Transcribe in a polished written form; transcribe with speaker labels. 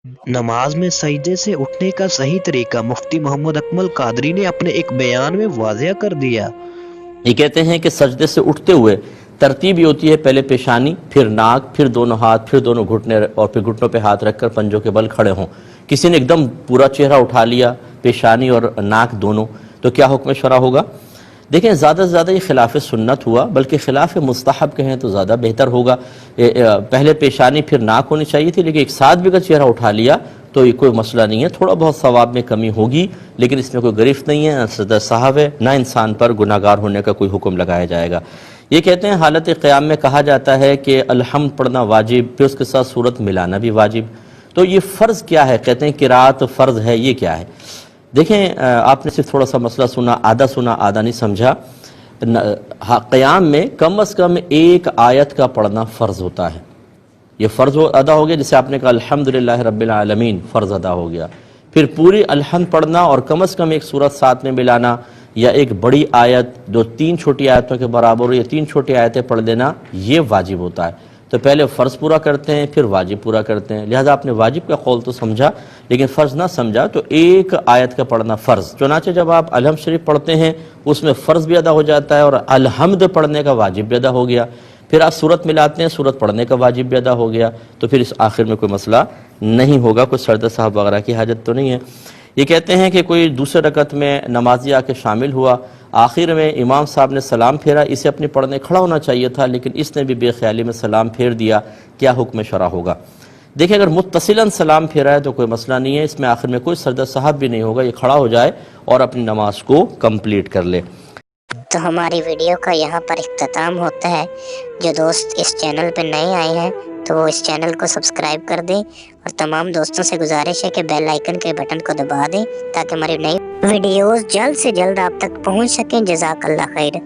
Speaker 1: نماز میں سجدے سے اٹھنے کا صحیح طریقہ مفتی محمد اکمل قادری نے اپنے ایک بیان میں واضح کر دیا۔
Speaker 2: یہ کہتے ہیں کہ سجدے سے اٹھتے ہوئے ترتیب یہ ہوتی ہے، پہلے پیشانی، پھر ناک، پھر دونوں ہاتھ، پھر دونوں گھٹنے، اور پھر گھٹنوں پہ ہاتھ رکھ کر پنجوں کے بل کھڑے ہوں۔ کسی نے ایک دم پورا چہرہ اٹھا لیا، پیشانی اور ناک دونوں، تو کیا حکم شرع ہوگا؟ دیکھیں زیادہ سے زیادہ یہ خلاف سنت ہوا، بلکہ خلاف مستحب کہیں تو زیادہ بہتر ہوگا۔ پہلے پیشانی پھر ناک ہونی چاہیے تھی، لیکن ایک ساتھ بھی اگر چہرہ اٹھا لیا تو یہ کوئی مسئلہ نہیں ہے، تھوڑا بہت ثواب میں کمی ہوگی، لیکن اس میں کوئی گرفت نہیں ہے، نہ سزا صاحب ہے، نہ انسان پر گناہ گار ہونے کا کوئی حکم لگایا جائے گا۔ یہ کہتے ہیں حالت قیام میں کہا جاتا ہے کہ الحمد پڑھنا واجب، پھر اس کے ساتھ سورت ملانا بھی واجب۔ تو یہ فرض کیا ہے؟ کہتے ہیں قرات فرض ہے، یہ کیا ہے؟ دیکھیں آپ نے صرف تھوڑا سا مسئلہ سنا، آدھا نہیں سمجھا۔ قیام میں کم از کم ایک آیت کا پڑھنا فرض ہوتا ہے، یہ فرض ادا ہو گیا، جسے آپ نے کہا الحمدللہ رب العالمین، فرض ادا ہو گیا۔ پھر پوری الحمد پڑھنا اور کم از کم ایک سورت ساتھ میں ملانا، یا ایک بڑی آیت جو 3 چھوٹی آیتوں کے برابر ہو، یا 3 چھوٹی آیتیں پڑھ دینا، یہ واجب ہوتا ہے۔ تو پہلے فرض پورا کرتے ہیں، پھر واجب پورا کرتے ہیں، لہذا آپ نے واجب کا قول تو سمجھا لیکن فرض نہ سمجھا، تو ایک آیت کا پڑھنا فرض۔ چنانچہ جب آپ الحمد شریف پڑھتے ہیں اس میں فرض بھی ادا ہو جاتا ہے اور الحمد پڑھنے کا واجب بھی ادا ہو گیا، پھر آپ سورت ملاتے ہیں، سورت پڑھنے کا واجب بھی ادا ہو گیا، تو پھر اس آخر میں کوئی مسئلہ نہیں ہوگا، کوئی سرد صاحب وغیرہ کی حاجت تو نہیں ہے۔ یہ کہتے ہیں کہ کوئی دوسرے رکعت میں نمازی آ کے شامل ہوا، آخر میں امام صاحب نے سلام پھیرا، اسے اپنے پڑھنے کھڑا ہونا چاہیے تھا لیکن اس نے بھی بے خیالی میں سلام پھیر دیا، کیا حکم شرع ہوگا؟ دیکھیں اگر متصلاً سلام پھیرا ہے تو کوئی مسئلہ نہیں ہے، اس میں آخر میں کوئی سرد صاحب بھی نہیں ہوگا، یہ کھڑا ہو جائے اور اپنی نماز کو کمپلیٹ کر لے۔
Speaker 3: تو ہماری ویڈیو کا یہاں پر اختتام ہوتا ہے۔ جو دوست اس چینل پہ نئے آئے ہیں تو وہ اس چینل کو سبسکرائب کر دیں، اور تمام دوستوں سے گزارش ہے کہ بیل آئیکن کے بٹن کو دبا دیں تاکہ ہماری نئی ویڈیوز جلد سے جلد آپ تک پہنچ سکیں۔ جزاک اللہ خیر۔